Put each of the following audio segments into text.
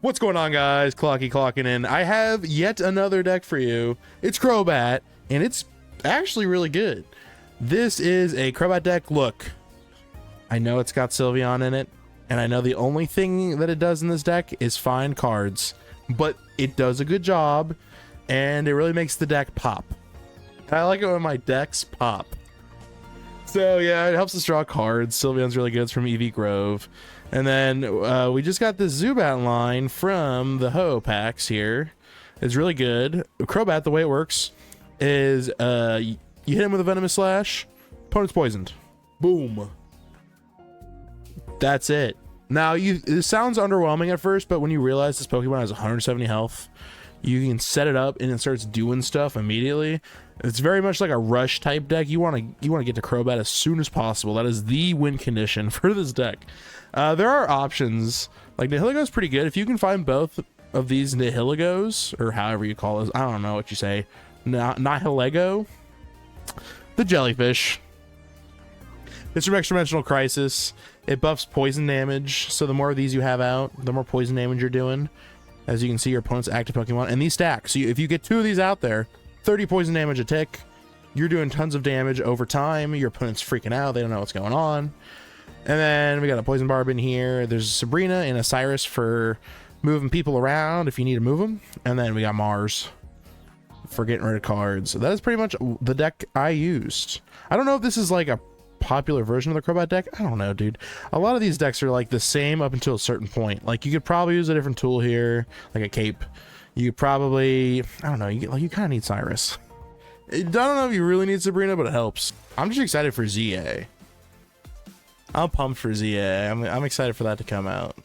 What's going on, guys? Clocky clocking in. I have yet another deck for you. It's Crobat, and it's actually really good. This is a Crobat deck. Look, I know it's got Sylveon in it, and I know the only thing that it does in this deck is find cards, but it does a good job, and it really makes the deck pop. I like it when my decks pop. So yeah, it helps us draw cards. Sylveon's really good. It's from EV Grove. And then we just got this Zubat line from the Ho packs here. It's really good. Crobat, the way it works is you hit him with a Venomous Slash, opponent's poisoned. Boom. That's it. Now, it sounds underwhelming at first, but when you realize this Pokemon has 170 health, you can set it up and it starts doing stuff immediately. It's very much like a rush type deck. You want to get to Crobat as soon as possible. That is the win condition for this deck. There are options. Like Nihiligu's pretty good. If you can find both of these Nihiligos, or however you call this, I don't know what you say. Nihiligo, the jellyfish. It's from Extra Dimensional Crisis. It buffs poison damage. So the more of these you have out, the more poison damage you're doing. As you can see, your opponent's active Pokemon, and these stack. So if you get 2 of these out there, 30 poison damage a tick, you're doing tons of damage over time. Your opponent's freaking out. They don't know what's going on. And then we got a Poison Barb in here. There's a Sabrina and a Cyrus for moving people around if you need to move them. And then we got Mars for getting rid of cards. So that is pretty much the deck I used. I don't know if this is like a popular version of the Crobat deck. I don't know, dude. A lot of these decks are like the same up until a certain point. Like you could probably use a different tool here, like a cape. You could probably, I don't know, you kind of need Cyrus. I don't know if you really need Sabrina, but it helps. I'm just excited for ZA. I'm pumped for ZA. I'm excited for that to come out.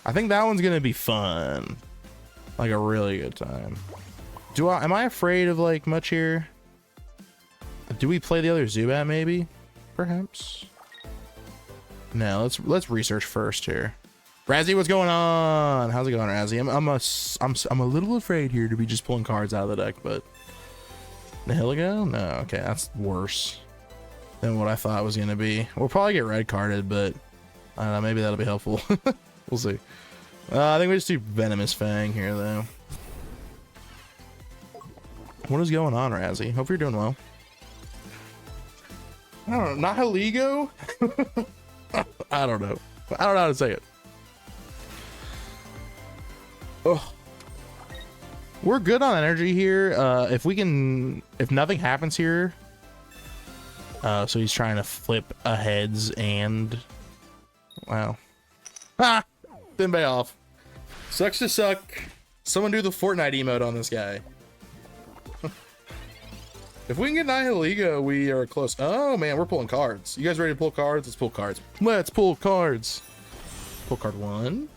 I think that one's gonna be fun, like a really good time. Am I afraid of like much here? Do we play the other Zubat maybe? Perhaps. No, let's research first here. Razzie, what's going on? How's it going, Razzie? I'm a little afraid here to be just pulling cards out of the deck, but Nihiligo? No, okay, that's worse than what I thought it was gonna be. We'll probably get red carded, but I don't know, maybe that'll be helpful. We'll see. I think we just do Venomous Fang here though. What is going on, Razzie? Hope you're doing well. I don't know, Nihiligo? I don't know. I don't know how to say it. Oh, we're good on energy here. If nothing happens here, so he's trying to flip a heads and wow. Ah, didn't pay off. Sucks to suck. Someone do the Fortnite emote on this guy. If we can get Nihiligo, we are close. Oh man, we're pulling cards. You guys ready to pull cards? Let's pull cards. Let's pull cards. Pull card 1.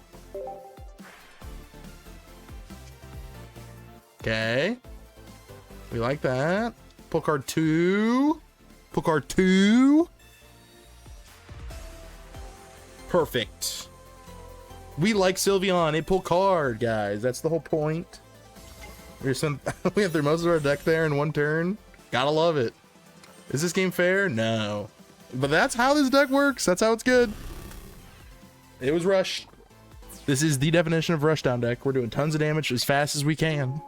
Okay. We like that. Pull card 2. Pull card 2. Perfect. We like Sylveon. It pull card, guys. That's the whole point. We have through most of our deck there in one turn. Gotta love it. Is this game fair? No. But that's how this deck works. That's how it's good. It was rushed. This is the definition of rushdown deck. We're doing tons of damage as fast as we can.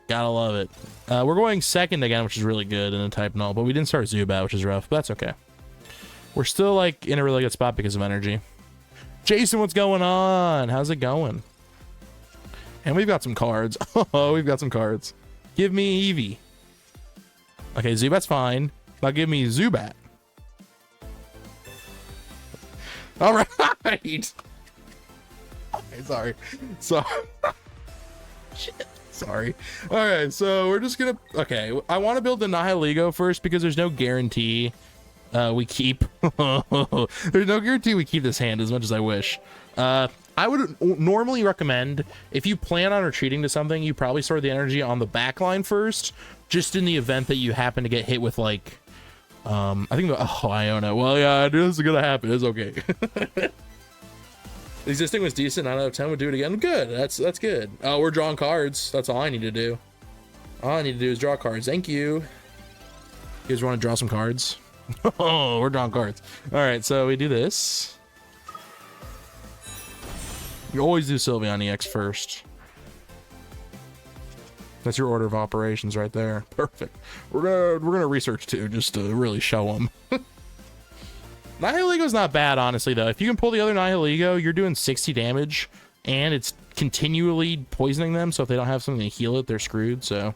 Gotta love it. We're going second again, which is really good in a type null, but we didn't start Zubat, which is rough, but that's okay. We're still like in a really good spot because of energy. Jason, what's going on? How's it going? And we've got some cards. Oh, we've got some cards. Give me Eevee. Okay, Zubat's fine. Now give me Zubat. All right. Okay, sorry. Shit. Sorry. All right, so we're just gonna. Okay, I want to build the Nihiligo first because there's no guarantee we keep. There's no guarantee we keep this hand as much as I wish. I would normally recommend if you plan on retreating to something, you probably store the energy on the back line first, just in the event that you happen to get hit with like, I think. I don't know. Well, yeah, this is gonna happen. It's okay. The existing was decent. 9 out of 10 would do it again. Good. That's good. Oh, we're drawing cards. That's all I need to do. All I need to do is draw cards. Thank you. You guys want to draw some cards? Oh, we're drawing cards. All right, so we do this. You always do Sylveon EX first. That's your order of operations right there. Perfect. We're gonna research too, just to really show them. Nihiligo's not bad, honestly, though. If you can pull the other Nihiligo, you're doing 60 damage, and it's continually poisoning them, so if they don't have something to heal it, they're screwed, so...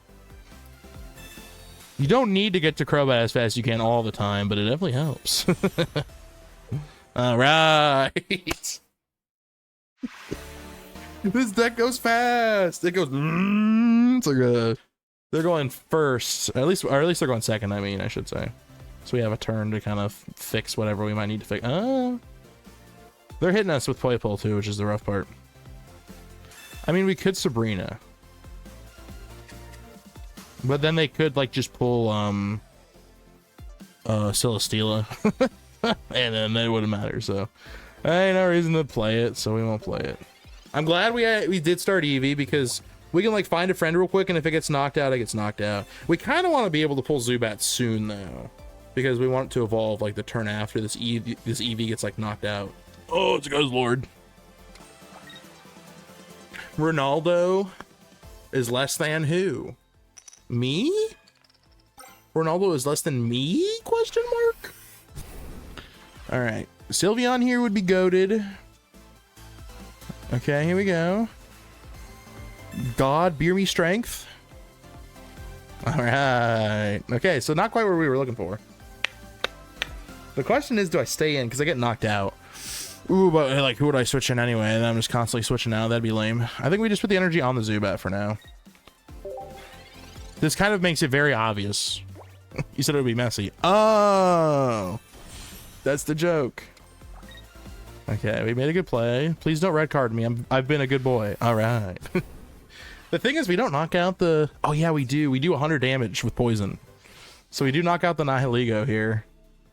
You don't need to get to Crobat as fast as you can all the time, but it definitely helps. Alright! This deck goes fast! It goes... It's like a... They're going first. Or at least they're going second, I mean, I should say. So we have a turn to kind of fix whatever we might need to fix. They're hitting us with Playpull too, which is the rough part. I mean, we could Sabrina. But then they could, like, just pull, Celesteela. And then it wouldn't matter, so. Ain't no reason to play it, so we won't play it. I'm glad we did start Eevee, because we can, like, find a friend real quick, and if it gets knocked out, it gets knocked out. We kind of want to be able to pull Zubat soon, though. Because we want it to evolve, like, the turn after this Eevee gets, like, knocked out. Oh, it's a Guzzlord. Ronaldo is less than who? Me? Ronaldo is less than me? Question mark? Alright. Sylveon here would be goated. Okay, here we go. God, beer me strength. Alright. Okay, so not quite where we were looking for. The question is, do I stay in? Because I get knocked out. Ooh, but like, who would I switch in anyway? And I'm just constantly switching out. That'd be lame. I think we just put the energy on the Zubat for now. This kind of makes it very obvious. You said it would be messy. Oh, that's the joke. Okay, we made a good play. Please don't red card me. I've been a good boy. All right. The thing is, we don't knock out the... Oh, yeah, we do. We do 100 damage with poison. So we do knock out the Nihiligo here.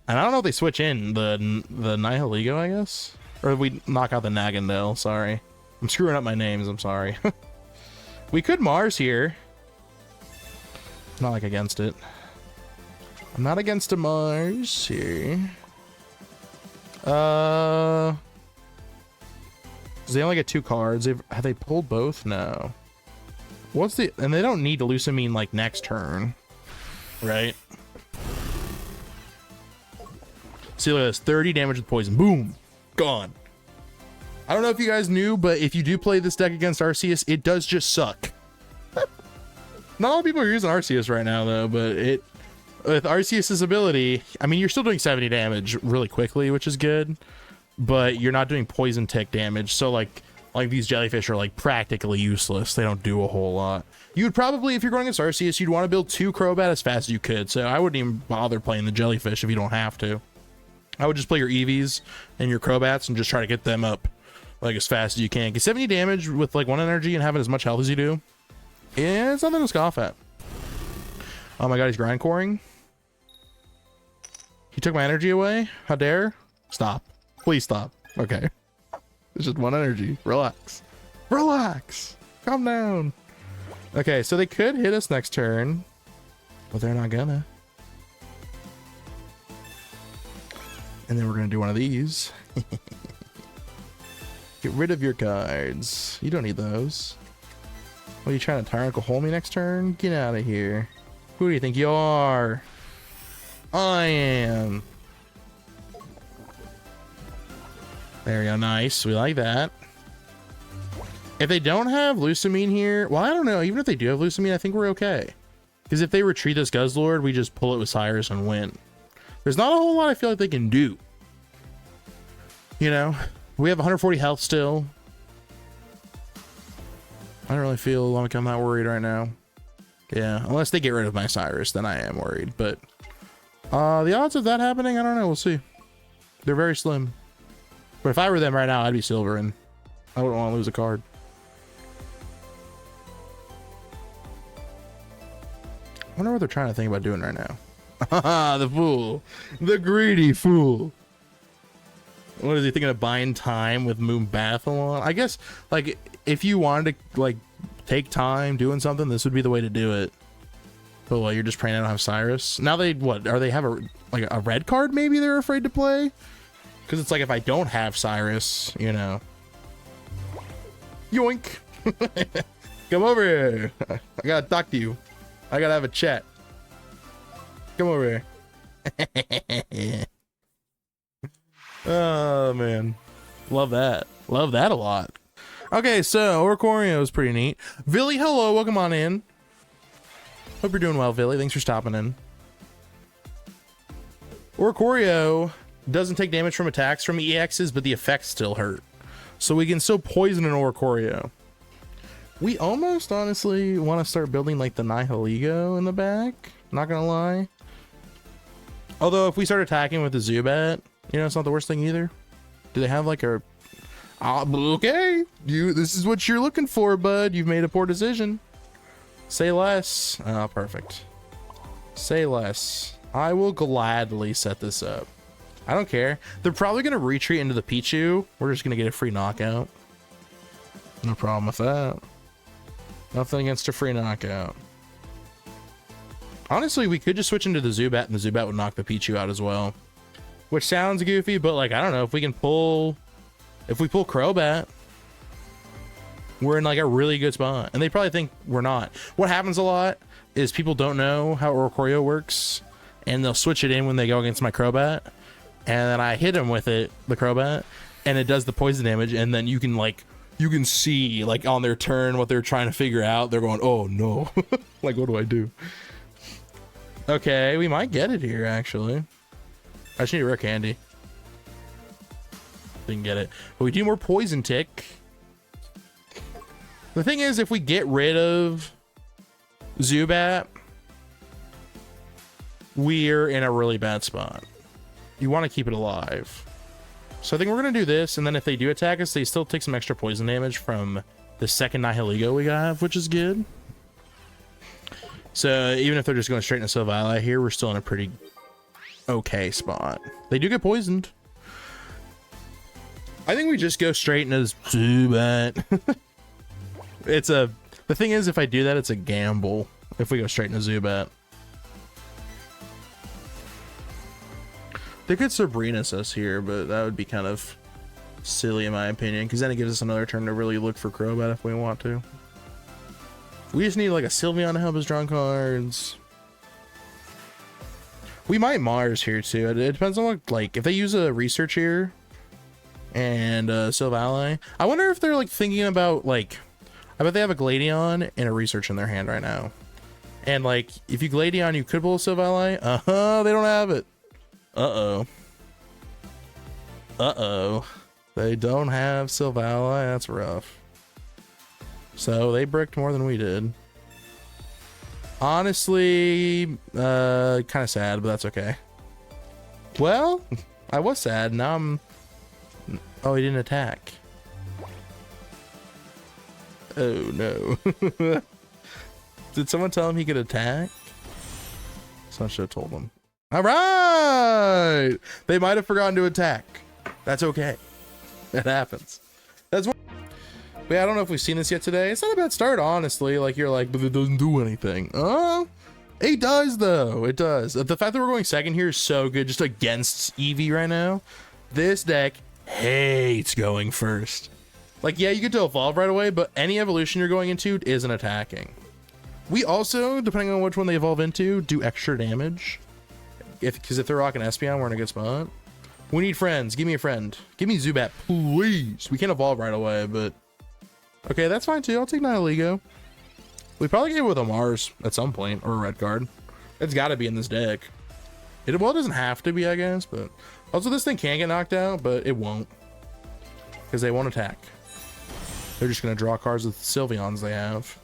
And I don't know if they switch in the Nihiligo, I guess? Or we knock out the Nagandel, sorry. I'm screwing up my names, I'm sorry. We could Mars here. Not like against it. I'm not against a Mars here. They only get 2 cards. Have they pulled both? No. What's the... And they don't need to Lusamine, like, next turn. Right? See, look at this. 30 damage with poison. Boom. Gone. I don't know if you guys knew, but if you do play this deck against Arceus, it does just suck. Not a lot of people are using Arceus right now, though, but it... With Arceus's ability, I mean, you're still doing 70 damage really quickly, which is good, but you're not doing poison tick damage, so, like these jellyfish are, like, practically useless. They don't do a whole lot. You would probably, if you're going against Arceus, you'd want to build 2 Crobat as fast as you could, so I wouldn't even bother playing the jellyfish if you don't have to. I would just play your Eevees and your Crobats and just try to get them up, like, as fast as you can. Get 70 damage with, like, 1 energy and having as much health as you do. Yeah, it's nothing to scoff at. Oh my god, he's grindcoring. He took my energy away? How dare? Stop. Please stop. Okay. It's just 1 energy. Relax. Relax. Calm down. Okay, so they could hit us next turn, but they're not gonna. And then we're gonna do one of these. Get rid of your cards. You don't need those. What are you trying to Tyrannical Hole me next turn? Get out of here. Who do you think you are? I am. There we go. Nice. We like that. If they don't have Lusamine here, well, I don't know. Even if they do have Lusamine, I think we're okay. Because if they retreat this Guzzlord, we just pull it with Cyrus and win. There's not a whole lot I feel like they can do. You know? We have 140 health still. I don't really feel like I'm that worried right now. Yeah, unless they get rid of my Cyrus, then I am worried. But the odds of that happening, I don't know. We'll see. They're very slim. But if I were them right now, I'd be silver, and I wouldn't want to lose a card. I wonder what they're trying to think about doing right now. Haha, the fool. The greedy fool. What is he thinking of buying time with Moonbathlon? I guess, like, if you wanted to, like, take time doing something, this would be the way to do it. But what, you're just praying I don't have Cyrus? Now they, what, are they have a, like, a red card maybe they're afraid to play? Because it's like, if I don't have Cyrus, you know. Yoink. Come over here. I gotta talk to you. I gotta have a chat. Come over here. Oh man, love that a lot. Okay, so Oricorio is pretty neat. Villy, hello, welcome on in. Hope you're doing well, Villy. Thanks for stopping in. Oricorio doesn't take damage from attacks from EXs, but the effects still hurt, so we can still poison an Oricorio. We almost honestly want to start building like the Nihilego in the back, not gonna lie. Although if we start attacking with the Zubat, you know, it's not the worst thing either. Do they have like a... okay, this is what you're looking for, bud. You've made a poor decision. Say less. Oh, perfect. Say less. I will gladly set this up. I don't care. They're probably going to retreat into the Pichu. We're just going to get a free knockout. No problem with that. Nothing against a free knockout. Honestly, we could just switch into the Zubat, and the Zubat would knock the Pichu out as well. Which sounds goofy, but like, I don't know, if we pull Crobat, we're in like a really good spot. And they probably think we're not. What happens a lot is people don't know how Oricorio works, and they'll switch it in when they go against my Crobat, and then I hit him with it, the Crobat, and it does the poison damage, and then you can see like on their turn what they're trying to figure out. They're going, oh no. Like, what do I do? Okay, we might get it here actually. I just need a rare candy. Didn't get it. But we do more poison tick. The thing is, if we get rid of Zubat, we're in a really bad spot. You want to keep it alive. So I think we're going to do this, and then if they do attack us, they still take some extra poison damage from the second Nihilego we got, which is good. So even if they're just going straight into Silvally here, we're still in a pretty okay spot. They do get poisoned. I think we just go straight into Zubat. The thing is, if I do that, it's a gamble if we go straight into Zubat. They could Sabrina's us here, but that would be kind of silly in my opinion, because then it gives us another turn to really look for Crobat if we want to. We just need like a Sylveon to help us draw cards. We might Mars here too. It depends on what, like, if they use a research here and Silvally. I wonder if they're like thinking about like, I bet they have a Gladion and a research in their hand right now. And like, if you Gladion, you could pull a Silvally. They don't have it. They don't have Silvally. That's rough. So they bricked more than we did. Honestly, kind of sad, but that's okay. Well, I was sad. Now I'm... Oh, he didn't attack. Oh, no. Did someone tell him he could attack? Someone should have told him. All right! They might have forgotten to attack. That's okay. It happens. That's what... But yeah, I don't know if we've seen this yet today. It's not a bad start, honestly. Like, you're like, but it doesn't do anything. Oh, it does, though. It does. The fact that we're going second here is so good just against Eevee right now. This deck hates going first. Like, yeah, you get to evolve right away, but any evolution you're going into isn't attacking. We also, depending on which one they evolve into, do extra damage. Because if they're rocking Espeon, we're in a good spot. We need friends. Give me a friend. Give me Zubat, please. We can't evolve right away, but... Okay, that's fine too. I'll take Nihilego. We probably get it with a Mars at some point, or a red card. It's got to be in this deck. Well, it doesn't have to be, I guess, but... Also, this thing can get knocked out, but it won't. Because they won't attack. They're just going to draw cards with the Sylveons they have.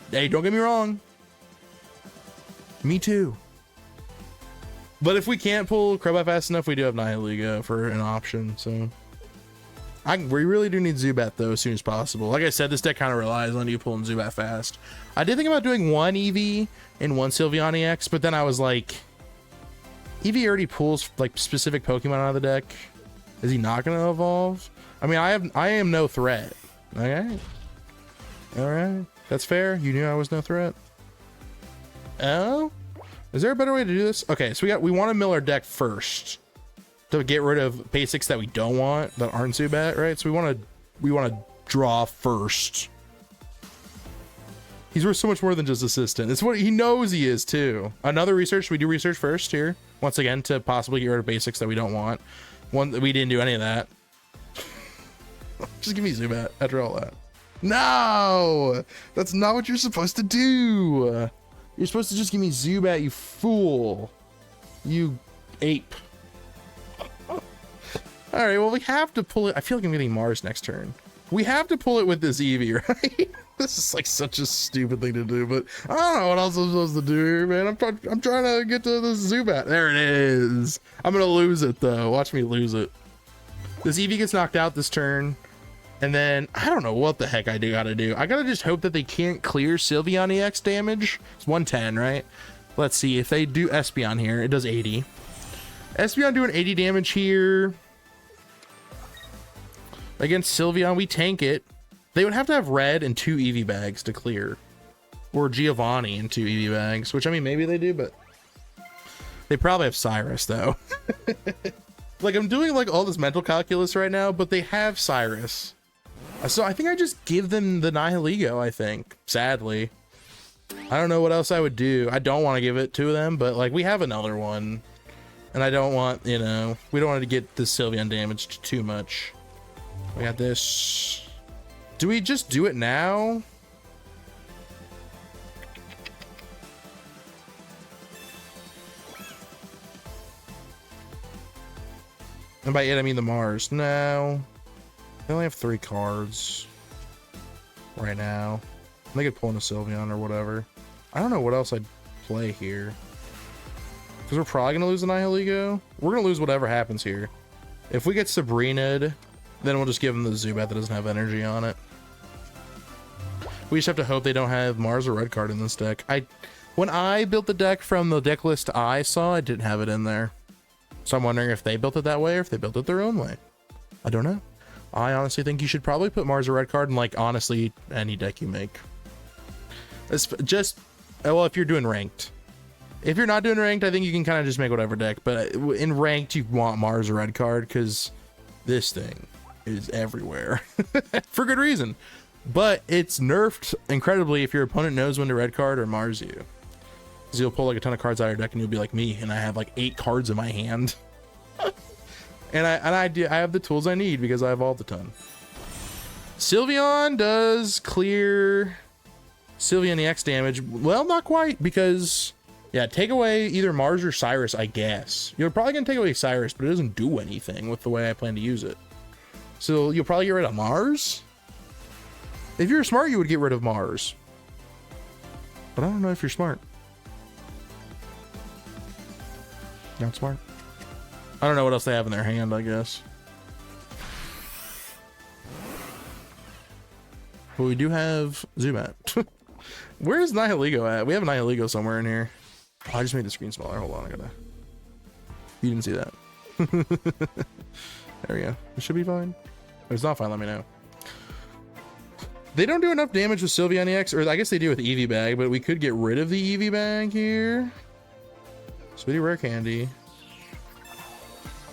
Hey, don't get me wrong. Me too. But if we can't pull Crobat fast enough, we do have Nihilego for an option, so... we really do need Zubat, though, as soon as possible. Like I said, this deck kind of relies on you pulling Zubat fast. I did think about doing one Eevee and one Sylveon EX, but then I was like... Eevee already pulls, like, specific Pokemon out of the deck. Is he not going to evolve? I mean, I am no threat. Okay. Alright. That's fair. You knew I was no threat. Oh? Is there a better way to do this? Okay, so we want to mill our deck first to get rid of basics that we don't want, that aren't Zubat, right? So we want to draw first. He's worth so much more than just assistant. It's what he knows he is too. Another research. We do research first here. Once again, to possibly get rid of basics that we don't want. One, we didn't do any of that. Just give me Zubat after all that. No! That's not what you're supposed to do. You're supposed to just give me Zubat, you fool. You ape. Alright, well, we have to pull it. I feel like I'm getting Mars next turn. We have to pull it with this Eevee, right? This is like such a stupid thing to do, but I don't know what else I'm supposed to do here, man. I'm trying to get to the Zubat. There it is. I'm gonna lose it though. Watch me lose it. This Eevee gets knocked out this turn, and then I don't know what the heck I gotta do. I gotta just hope that they can't clear Sylveon EX damage. It's 110, right? Let's see if they do Espeon here. It does 80. Espeon doing 80 damage here. Against Sylveon, we tank it. They would have to have red and 2 Eevee bags to clear. Or Giovanni and 2 Eevee bags, which I mean, maybe they do, but they probably have Cyrus though. Like I'm doing like all this mental calculus right now, but they have Cyrus. So I think I just give them the Nihilego, I think, sadly. I don't know what else I would do. I don't want to give it to them, but like we have another one. And I don't want, you know, we don't want to get the Sylveon damaged too much. We got this. Do we just do it now? And by it, I mean the Mars. No. They only have 3 cards right now. They could pull in a Sylveon or whatever. I don't know what else I'd play here. Because we're probably going to lose the Nihilego. We're going to lose whatever happens here. If we get Sabrina'd, then we'll just give them the Zubat that doesn't have energy on it. We just have to hope they don't have Mars or Red card in this deck. When I built the deck from the deck list I saw, I didn't have it in there. So I'm wondering if they built it that way or if they built it their own way. I don't know. I honestly think you should probably put Mars or Red card in, like, honestly, any deck you make. It's just, well, if you're doing ranked. If you're not doing ranked, I think you can kind of just make whatever deck. But in ranked, you want Mars or Red card because this thing is everywhere for good reason, but it's nerfed incredibly if your opponent knows when to Red card or Mars you, because you'll pull like a ton of cards out of your deck and you'll be like me and I have like 8 cards in my hand. and I have the tools I need because I have all the ton. Sylveon does clear Sylveon EX damage. Well, not quite, because yeah, take away either Mars or Cyrus, I guess. You're probably gonna take away Cyrus, but it doesn't do anything with the way I plan to use it. So you'll probably get rid of Mars. If you're smart, you would get rid of Mars. But I don't know if you're smart. Not smart. I don't know what else they have in their hand, I guess. But we do have Zubat. Where's Nihilego at? We have a Nihilego somewhere in here. Oh, I just made the screen smaller. Hold on, I gotta... You didn't see that. There we go. It should be fine. If it's not fine, let me know. They don't do enough damage with Sylveon EX, or I guess they do with Eevee Bag, but we could get rid of the Eevee Bag here. So we do Rare Candy.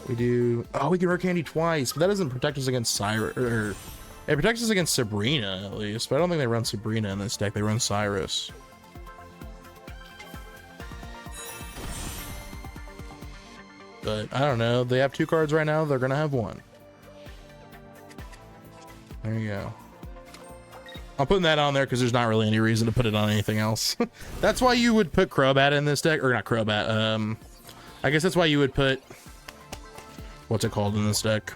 We do... Oh, we can Rare Candy twice, but that doesn't protect us against Cyrus. Or it protects us against Sabrina, at least. But I don't think they run Sabrina in this deck. They run Cyrus. But I don't know. They have 2 cards right now. They're going to have 1. There you go. I'm putting that on there because there's not really any reason to put it on anything else. That's why you would put Crobat in this deck. Or not Crobat. I guess that's why you would put... What's it called in this deck?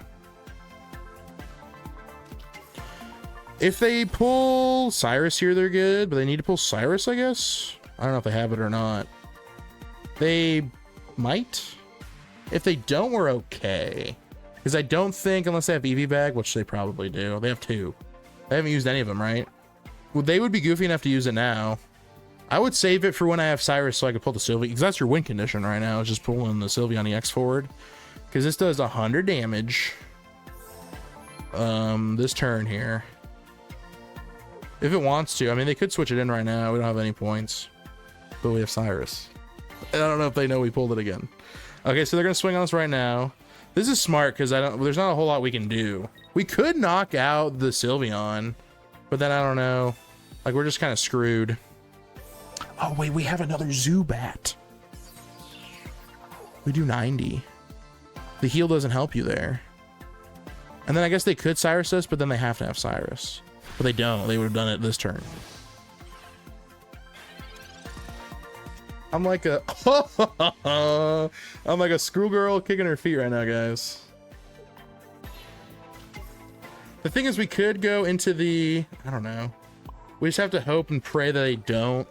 If they pull Cyrus here, they're good. But they need to pull Cyrus, I guess? I don't know if they have it or not. They might. If they don't, we're okay. Because I don't think, unless they have Eevee Bag, which they probably do. They have 2. They haven't used any of them, right? Well, they would be goofy enough to use it now. I would save it for when I have Cyrus so I could pull the Sylveon. Because that's your win condition right now. Is just pulling the Sylveon EX forward. Because this does 100 damage. This turn here. If it wants to. I mean, they could switch it in right now. We don't have any points. But we have Cyrus. I don't know if they know we pulled it again. Okay, so they're going to swing on us right now. This is smart because there's not a whole lot we can do. We could knock out the Sylveon, but then I don't know. Like, we're just kind of screwed. Oh, wait, we have another Zubat. We do 90. The heal doesn't help you there. And then I guess they could Cyrus us, but then they have to have Cyrus. But they don't. They would have done it this turn. I'm like a I'm like a schoolgirl kicking her feet right now, guys. The thing is, we could go into the, I don't know. We just have to hope and pray that they don't.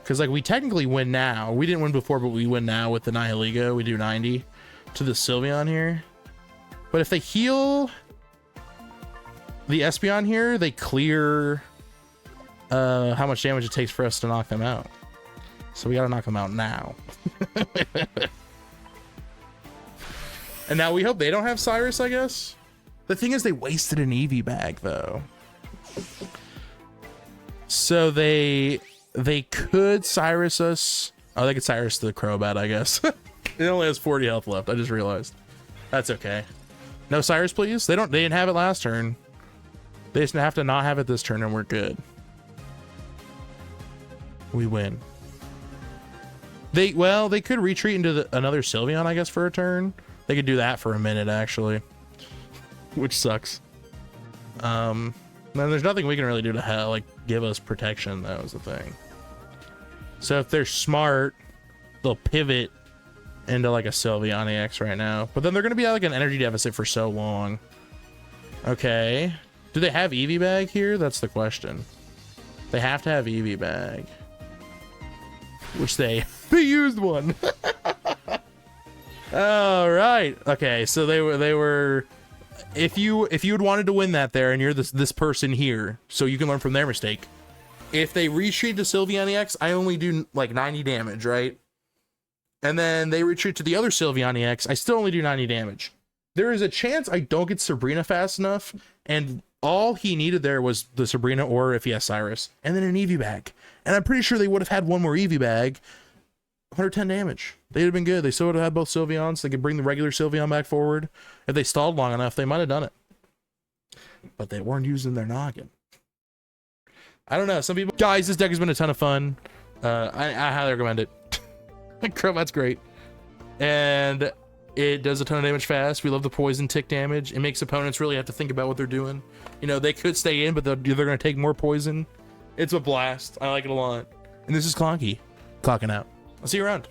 Because, like, we technically win now. We didn't win before, but we win now with the Nihilego. We do 90 to the Sylveon here. But if they heal the Espeon here, they clear how much damage it takes for us to knock them out. So we gotta knock them out now. And now we hope they don't have Cyrus, I guess. The thing is, they wasted an Eevee bag, though. So they could Cyrus us. Oh, they could Cyrus the Crobat, I guess. It only has 40 health left. I just realized. That's okay. No Cyrus, please. They didn't have it last turn. They just have to not have it this turn, and we're good. We win. They could retreat into another Sylveon, I guess, for a turn. They could do that for a minute, actually, which sucks. Then there's nothing we can really do to like give us protection. That was the thing. So if they're smart, they'll pivot into like a Sylveon EX right now. But then they're gonna be at like an energy deficit for so long. Okay. Do they have Eevee bag here? That's the question. They have to have Eevee bag, which they used one. All right. Okay. So they were. If you had wanted to win that there, and you're this person here, so you can learn from their mistake. If they retreat to Sylveon EX, I only do like 90 damage, right? And then they retreat to the other Sylveon EX, I still only do 90 damage. There is a chance I don't get Sabrina fast enough, and all he needed there was the Sabrina, or if he has Cyrus, and then an Eevee bag. And I'm pretty sure they would have had one more Eevee bag. 110 damage. They'd have been good. They still would have had both Sylveons. They could bring the regular Sylveon back forward. If they stalled long enough, they might have done it. But they weren't using their noggin. I don't know. Some people... Guys, this deck has been a ton of fun. I highly recommend it. Crobat's great. And it does a ton of damage fast. We love the poison tick damage. It makes opponents really have to think about what they're doing. You know, they could stay in, but they're going to take more poison. It's a blast. I like it a lot. And this is Clonky. Clocking out. I'll see you around.